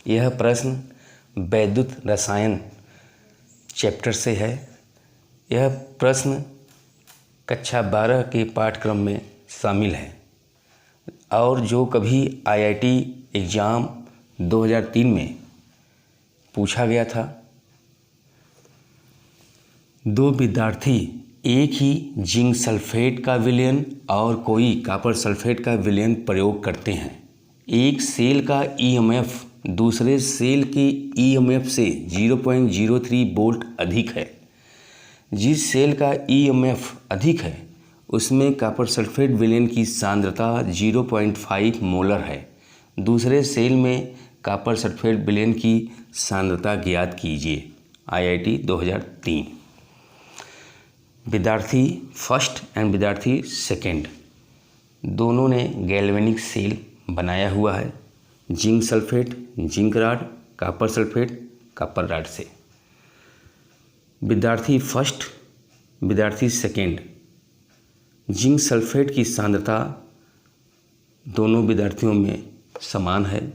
यह प्रश्न वैद्युत रसायन चैप्टर से है। यह प्रश्न कक्षा 12 के पाठ्यक्रम में शामिल है और जो कभी आईआईटी एग्ज़ाम 2003 में पूछा गया था। दो विद्यार्थी एक ही जिंक सल्फेट का विलयन और कोई कॉपर सल्फेट का विलयन प्रयोग करते हैं। एक सेल का ईएमएफ दूसरे सेल के ईएमएफ से 0.03 वोल्ट अधिक है। जिस सेल का ईएमएफ अधिक है उसमें कॉपर सल्फेट विलयन की सांद्रता 0.5 मोलर है। दूसरे सेल में कॉपर सल्फेट विलयन की सांद्रता ज्ञात कीजिए। आईआईटी 2003। विद्यार्थी फर्स्ट एंड विद्यार्थी सेकंड दोनों ने गैल्वेनिक सेल बनाया हुआ है। Zinc sulphate, zinc rod, copper sulphate, copper rod से। विद्यार्थी फर्स्ट, विद्यार्थी सेकंड, जिंक सल्फेट की सांद्रता दोनों विद्यार्थियों में समान है,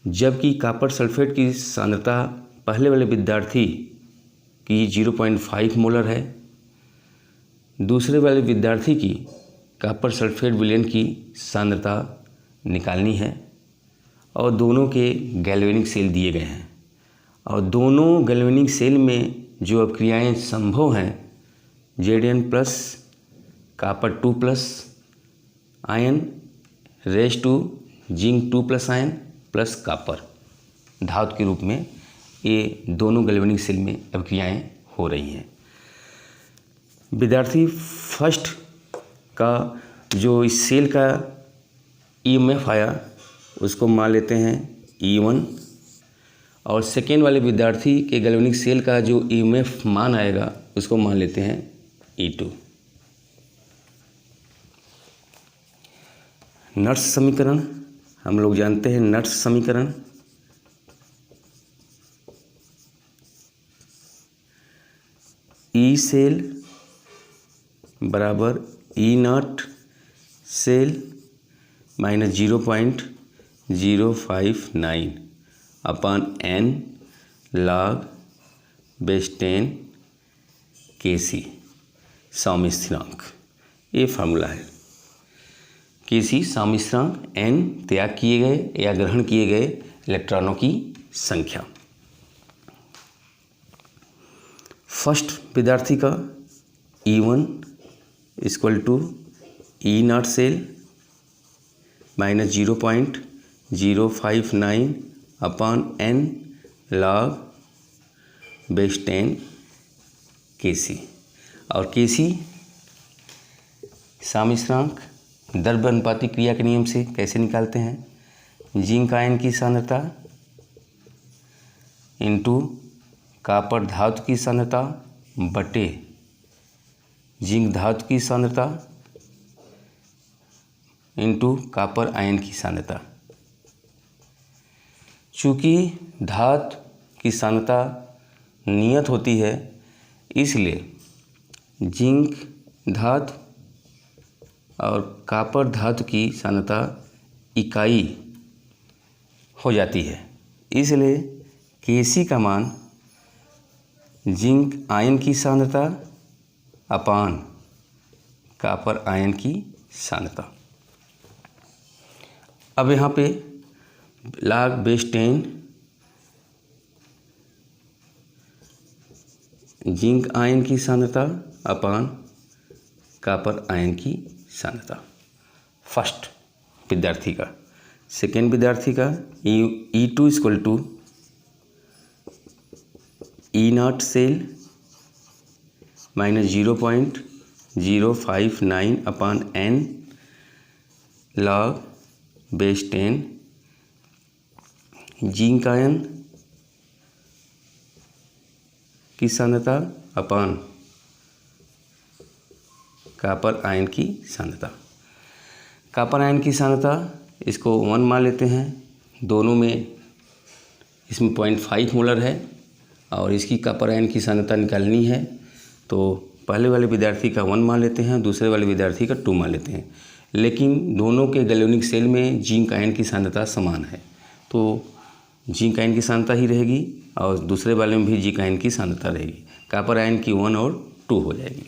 जबकि कॉपर सल्फेट की सांद्रता पहले वाले विद्यार्थी की 0.5 मोलर है। दूसरे वाले विद्यार्थी की कॉपर सल्फेट विलयन की सांद्रता निकालनी है और दोनों के गैल्वेनिक सेल दिए गए हैं और दोनों गैल्वेनिक सेल में जो अभिक्रियाएँ संभव हैं Zn plus copper 2 plus ion raise to zinc 2 plus ion plus copper धातु के रूप में ये दोनों गैल्वेनिक सेल में अभिक्रियाएँ हो रही हैं। विद्यार्थी फर्स्ट का जो इस सेल का ईएमएफ आया उसको मान लेते हैं E1 और सेकेंड वाले विद्यार्थी के गैल्वेनिक सेल का जो ईएमएफ मान आएगा उसको मान लेते हैं E2। नट्स समीकरण हम लोग जानते हैं। नट्स समीकरण ई सेल बराबर E not cell minus 0.059 upon n log base 10 Kc साम्य स्थिरांक। ये फार्मूला है। Kc साम्य स्थिरांक n त्याग किए गए या ग्रहण किए गए इलेक्ट्रॉनों की संख्या। फर्स्ट विद्यार्थी का E1 equal to E not cell minus 0.059 upon n log base 10 Kc और Kc साम्य स्थिरांक द्रव्य अनुपाती क्रिया के नियम से कैसे निकालते हैं? जिंक आयन की सांद्रता इंटू कॉपर धातु की सांद्रता बटे जिंक धातु की सांद्रता इंटू कॉपर आयन की सांद्रता। चूँकि धातु की सांद्रता नियत होती है इसलिए जिंक धातु और कॉपर धातु की सांद्रता इकाई हो जाती है। इसलिए Kc का मान जिंक आयन की सांद्रता अपान कॉपर आयन की सांद्रता। अब यहाँ पे log बेस 10 जिंक आयन की सांद्रता अपान कॉपर आयन की सांद्रता फर्स्ट विद्यार्थी का। सेकेंड विद्यार्थी का E2 equal to E not cell minus 0.059 upon n log base 10 zinc ion की सांद्रता अपॉन कॉपर आयन की सांद्रता। कॉपर आयन की सांद्रता इसको 1 मान लेते हैं। दोनों में इसमें 0.5 मोलर है और इसकी कॉपर आयन की सांद्रता निकालनी है तो पहले वाले विद्यार्थी का 1 मान लेते हैं, दूसरे वाले विद्यार्थी का 2 मान लेते हैं। लेकिन दोनों के गैल्वेनिक सेल में जिंक आयन की सांद्रता समान है तो जिंक आयन की सांद्रता ही रहेगी और दूसरे वाले में भी जिंक आयन की सांद्रता रहेगी। कॉपर आयन की 1 और 2 हो जाएगी।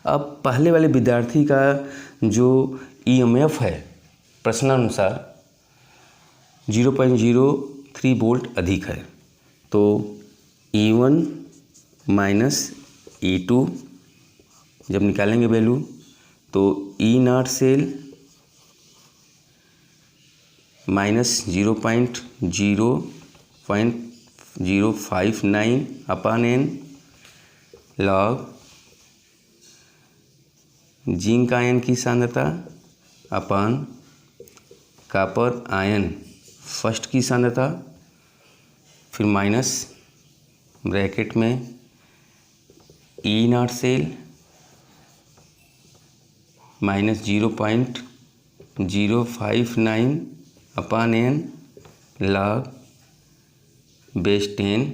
अब पहले वाले विद्यार्थी का जो ईएमएफ है प्रश्नानुसार 0.03 वोल्ट अधिक है, तो E1 माइनस E2 जब निकालेंगे वैल्यू तो E0 सेल माइनस 0.059 अपान n लॉग जिंक आयन की सांद्रता अपान कॉपर आयन फर्स्ट की सांद्रता, फिर माइनस ब्रैकेट में E0 सेल माइनस 0.059 अपान n log base 10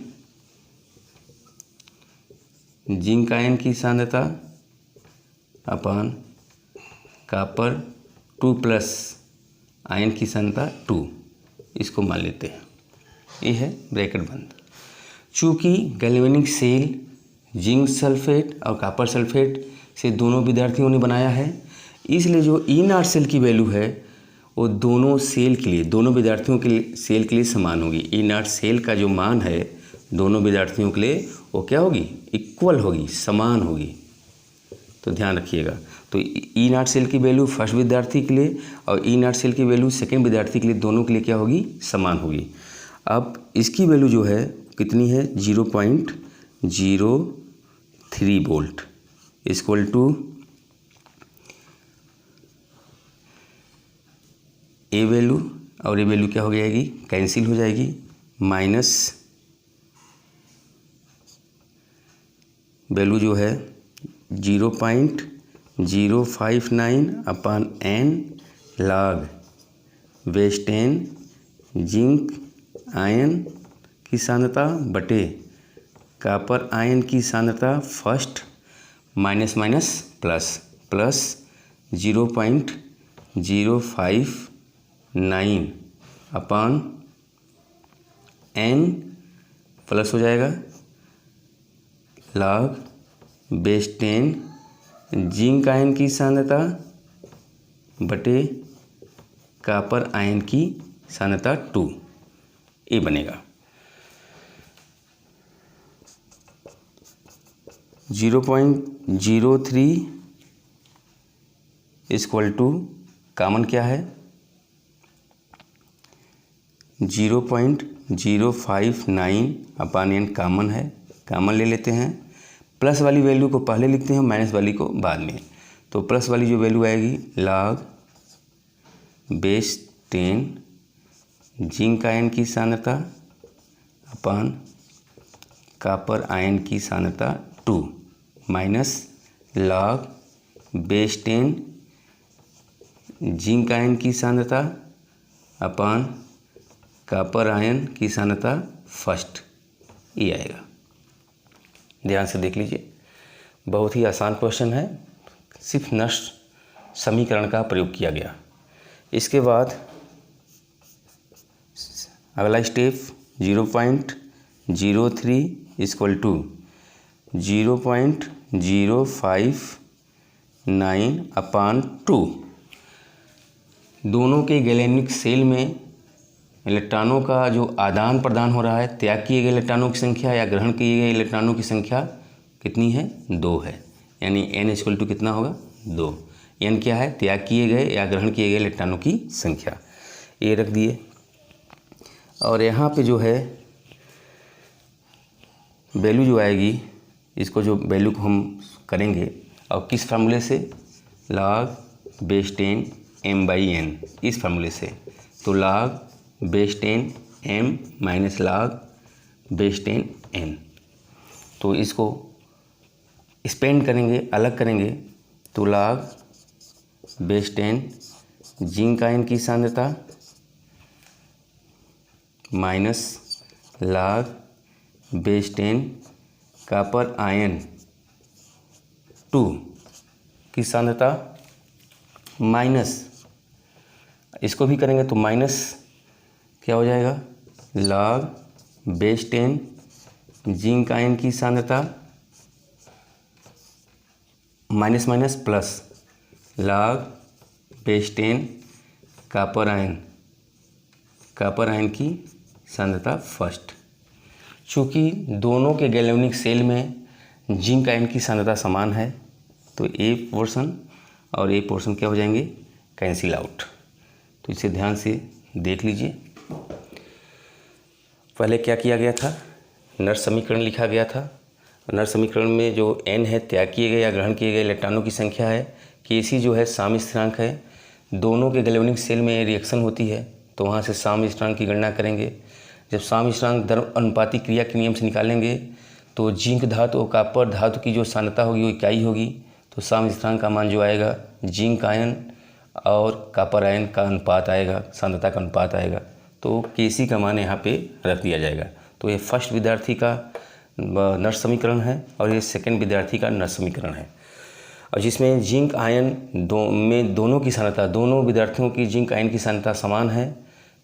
zinc ion की सांद्रता अपान कॉपर 2 प्लस आयन की सांद्रता 2, इसको मान लेते हैं। ये है ब्रैकेट बंद। चूँकि गैल्वेनिक सेल जिंक सल्फेट और कॉपर सल्फेट से दोनों विद्यार्थियों ने बनाया है, इसलिए जो E0 सेल की वैल्यू है वो दोनों सेल के लिए, दोनों विद्यार्थियों के लिए सेल के लिए समान होगी। E0 सेल का जो मान है दोनों विद्यार्थियों के लिए वो क्या होगी, इक्वल होगी, समान होगी। तो ध्यान रखिएगा। तो E0 सेल की वैल्यू फर्स्ट विद्यार्थी के लिए और E0 सेल की वैल्यू सेकेंड विद्यार्थी के लिए, दोनों के लिए क्या होगी, समान होगी। अब इसकी वैल्यू जो है कितनी है, 0.03 volt equal to a value और ये वैल्यू क्या हो जाएगी, कैंसिल हो जाएगी, माइनस वैल्यू जो है 0.059 अपान n log base 10 zinc ion की सांद्रता बटे कॉपर आयन की सांद्रता first minus minus plus plus 0.059 अपान n प्लस हो जाएगा लॉग बेस 10 जिंक आयन की सांद्रता बटे कॉपर आयन की सांद्रता 2, ये बनेगा 0.03 इक्वल टू कॉमन क्या है 0.059 अपान n कॉमन है, कॉमन ले लेते हैं। प्लस वाली वैल्यू को पहले लिखते हैं, माइनस वाली को बाद में। तो प्लस वाली जो वैल्यू आएगी लॉग बेस 10 जिंक आयन की सांद्रता अपान कॉपर आयन की सांद्रता 2 minus log base 10 zinc ion की सांद्रता अपान कॉपर आयन की सांद्रता फर्स्ट, ये आएगा। ध्यान से देख लीजिए, बहुत ही आसान क्वेश्चन है, सिर्फ नष्ट समीकरण का प्रयोग किया गया। इसके बाद अगला स्टेप 0.03 इक्वल टू 0.059 अपान 2। दोनों के गैलेनिक सेल में इलेक्ट्रॉनों का जो आदान प्रदान हो रहा है, त्याग किए गए इलेक्ट्रॉनों की संख्या या ग्रहण किए गए इलेक्ट्रॉनों की संख्या कितनी है, 2 है। यानी n इक्वल टू कितना होगा, 2। n क्या है, त्याग किए गए या ग्रहण किए गए इलेक्ट्रॉनों की संख्या, ये रख दिए। और यहाँ पे जो है वैल्यू जो आएगी, इसको जो वैल्यू को हम करेंगे और किस फार्मूले से, लॉग बेस 10 m/n, इस फार्मूले से। तो log base 10 m minus log base 10 n, तो इसको स्पेंड करेंगे, अलग करेंगे। तो लॉग बेस 10 जिंक आयन की सांद्रता minus log base 10 copper ion 2 की सांद्रता माइनस, इसको भी करेंगे तो माइनस क्या हो जाएगा, log बेस 10 जिंक आयन की सांद्रता minus minus plus log base 10 copper ion की सांद्रता फर्स्ट। चूँकि दोनों के गैल्वेनिक सेल में जिंक आयन की सांद्रता समान है तो ए पोर्शन और ए पोर्शन क्या हो जाएंगे, कैंसिल आउट। तो इसे ध्यान से देख लीजिए। पहले क्या किया गया था, नर्स समीकरण लिखा गया था। नर्स समीकरण में जो n है त्याग किए गए या ग्रहण किए गए इलेक्ट्रॉनों की संख्या है, Kc जो है साम्य स्थिरांक है। दोनों के गैल्वेनिक सेल में रिएक्शन होती है तो वहाँ से साम्य स्थिरांक की गणना करेंगे। जब साम्य स्थिरांक धर्म अनुपाती क्रिया के नियम से निकालेंगे तो जिंक धातु और कॉपर धातु की जो सांद्रता होगी वो इकाई होगी। तो साम्य स्थिरांक का मान जो आएगा जिंक आयन और कॉपर आयन का अनुपात आएगा, सांद्रता का अनुपात आएगा। तो Kc का मान यहाँ पे रख दिया जाएगा। तो ये फर्स्ट विद्यार्थी का नर्स समीकरण है और ये सेकंड विद्यार्थी का नर्स समीकरण है। और जिसमें जिंक आयन दोनों की सांद्रता, दोनों विद्यार्थियों की जिंक आयन की सांद्रता समान है।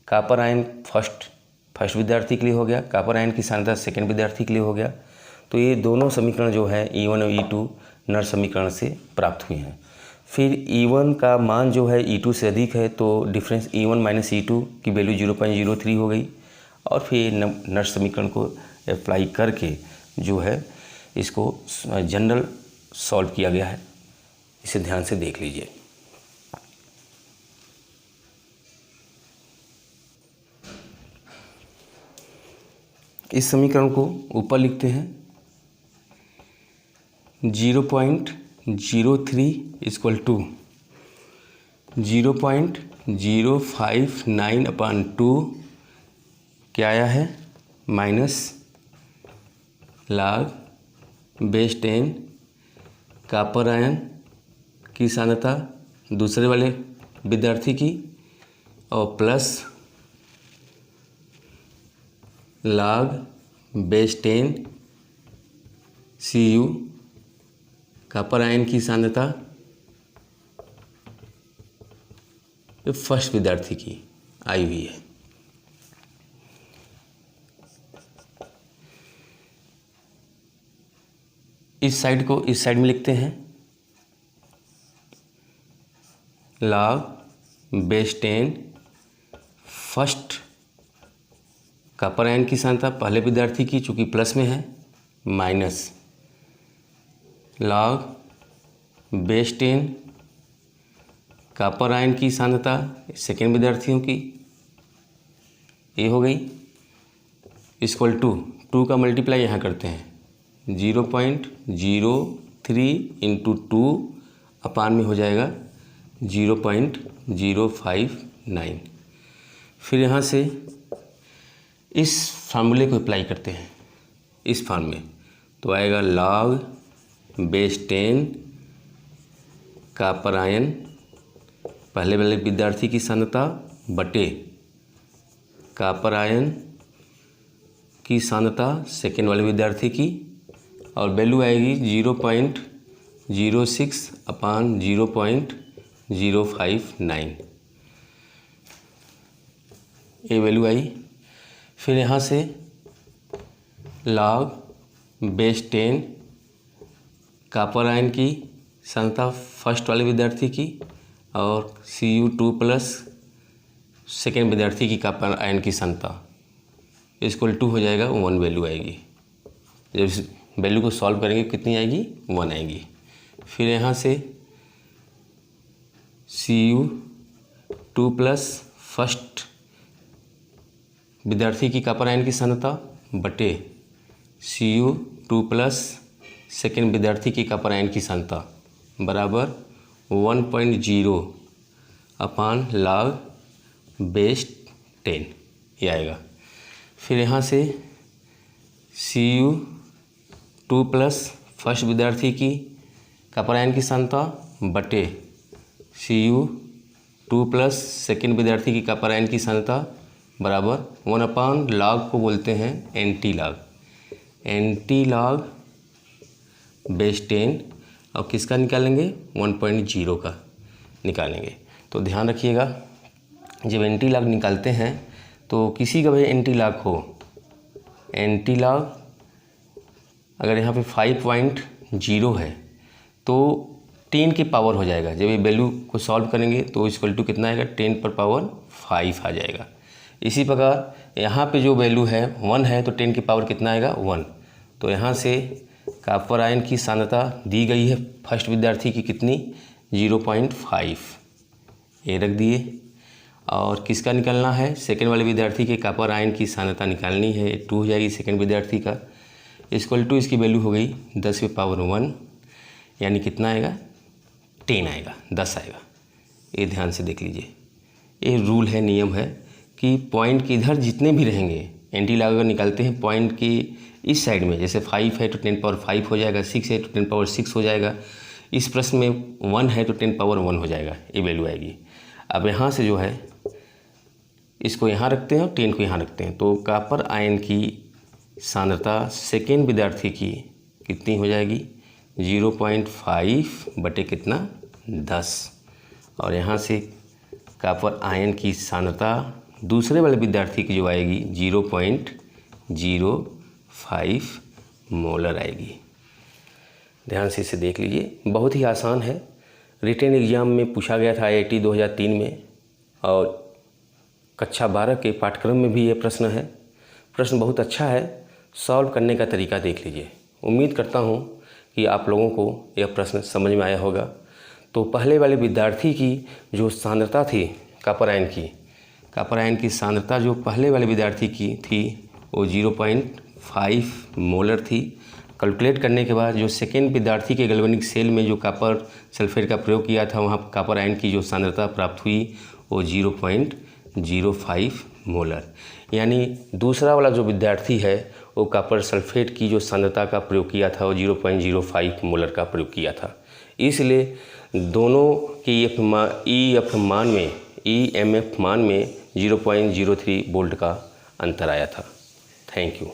कॉपर आयन फर्स्ट विद्यार्थी के लिए हो गया, कॉपर आयन की सांद्रता सेकंड विद्यार्थी के लिए हो गया। तो ये दोनों समीकरण जो है E1 और E2 नर्स समीकरण से प्राप्त हुए हैं। फिर E1 का मान जो है E2 से अधिक है तो डिफरेंस E1 माइनस E2 की वैल्यू 0.03 हो गई। और फिर नर्स समीकरण को अप्लाई करके जो है इसको जनरल सॉल्व किया गया है। इसे ध्यान से देख लीजिए। इस समीकरण को ऊपर लिखते हैं 0.03 इक्वल टू 0.059/2 क्या आया है, minus log base 10 copper ion की सांद्रता दूसरे वाले विद्यार्थी की और plus log base 10 Cu copper ion की सांद्रता फर्स्ट विद्यार्थी की आई हुई है। इस साइड को इस साइड में लिखते हैं log base 10 first copper ion की सांद्रता पहले विद्यार्थी की चूँकि प्लस में है, minus log base 10 copper ion की सांद्रता सेकेंड विद्यार्थियों की, ये हो गई, इक्वल टू 2 का मल्टीप्लाई यहाँ करते हैं 0.03 इंटू 2 अपान में हो जाएगा 0.059। फिर यहाँ से इस फार्मूले को अप्लाई करते हैं इस फॉर्म में, तो आएगा log बेस 10 कॉपर आयन पहले वाले विद्यार्थी की सांद्रता बटे कॉपर आयन की सांद्रता सेकेंड वाले विद्यार्थी की, और वैल्यू आएगी 0.06/0.059 ये वैल्यू आई। फिर यहाँ से log बेस 10 कॉपर आयन की सांद्रता फर्स्ट वाले विद्यार्थी की और Cu2 प्लस सेकेंड विद्यार्थी की कॉपर आयन की सांद्रता इक्वल टू हो जाएगा 1 वैल्यू आएगी। जब इस वैल्यू को सॉल्व करेंगे कितनी आएगी, 1 आएगी। फिर यहाँ से Cu2 प्लस फर्स्ट विद्यार्थी की कॉपर आयन की सांद्रता बटे Cu2 प्लस सेकेंड विद्यार्थी की कॉपर आयन की सांद्रता बराबर 1.0 अपान log बेस 10 ये आएगा। फिर यहाँ से Cu2 प्लस फर्स्ट विद्यार्थी की कॉपर आयन की सांद्रता बटे Cu2 प्लस सेकेंड विद्यार्थी की कॉपर आयन की सांद्रता बराबर 1 अपान log को बोलते हैं एंटी log बेस 10 और किसका निकालेंगे, 1.0 का निकालेंगे। तो ध्यान रखिएगा जब एंटी लॉग निकालते हैं तो किसी का भी एंटी लॉग हो, एंटी लॉग अगर यहाँ पे 5.0 है तो 10 की पावर हो जाएगा। जब ये वैल्यू को सॉल्व करेंगे तो इक्वल टू कितना आएगा, 10 पर पावर 5 आ जाएगा। इसी प्रकार यहाँ पे जो वैल्यू है 1 है तो 10 की पावर कितना आएगा, 1। तो यहाँ से कॉपर आयन की सांद्रता दी गई है फर्स्ट विद्यार्थी की कितनी, 0.5, ये रख दिए। और किसका निकालना है, सेकेंड वाले विद्यार्थी के कॉपर आयन की सांद्रता निकालनी है, 2 हो जाएगी सेकेंड विद्यार्थी का। इक्वल टू इसकी वैल्यू हो गई 10 की पावर 1, यानी कितना आएगा, 10 आएगा, 10 आएगा। ये ध्यान से देख लीजिए, ये रूल है, नियम है कि पॉइंट के इधर जितने भी रहेंगे एंटी लॉग अगर निकालते हैं पॉइंट की इस साइड में, जैसे 5 है तो 10 पावर 5 हो जाएगा, 6 है तो 10 पावर 6 हो जाएगा, इस प्रश्न में 1 है तो 10 पावर 1 हो जाएगा, ये वैल्यू आएगी। अब यहाँ से जो है इसको यहाँ रखते हैं और 10 को यहाँ रखते हैं, तो कॉपर आयन की सांद्रता सेकेंड विद्यार्थी की कितनी हो जाएगी, 0.5 बटे कितना, 10। और यहाँ से कॉपर आयन की सांद्रता दूसरे वाले विद्यार्थी की जो आएगी 0.05 मोलर आएगी। ध्यान से इसे देख लीजिए, बहुत ही आसान है। रिटन एग्ज़ाम में पूछा गया था IIT 2003 में, और कक्षा 12 के पाठ्यक्रम में भी ये प्रश्न है। प्रश्न बहुत अच्छा है, सॉल्व करने का तरीका देख लीजिए। उम्मीद करता हूँ कि आप लोगों को यह प्रश्न समझ में आया होगा। तो पहले वाले विद्यार्थी की जो सांद्रता थी कॉपर आयन की सांद्रता जो पहले वाले विद्यार्थी की थी वो 0.5 मोलर थी। कैलकुलेट करने के बाद जो सेकेंड विद्यार्थी के गैल्वेनिक सेल में जो कॉपर सल्फेट का प्रयोग किया था वहाँ कॉपर आयन की जो सांद्रता प्राप्त हुई वो 0.05 मोलर, यानी दूसरा वाला जो विद्यार्थी है वो कॉपर सल्फेट की जो सांद्रता का प्रयोग किया था वो 0.05 मोलर का प्रयोग किया था। इसलिए दोनों की EMF मान में 0.03 वोल्ट का अंतर आया था। Thank you.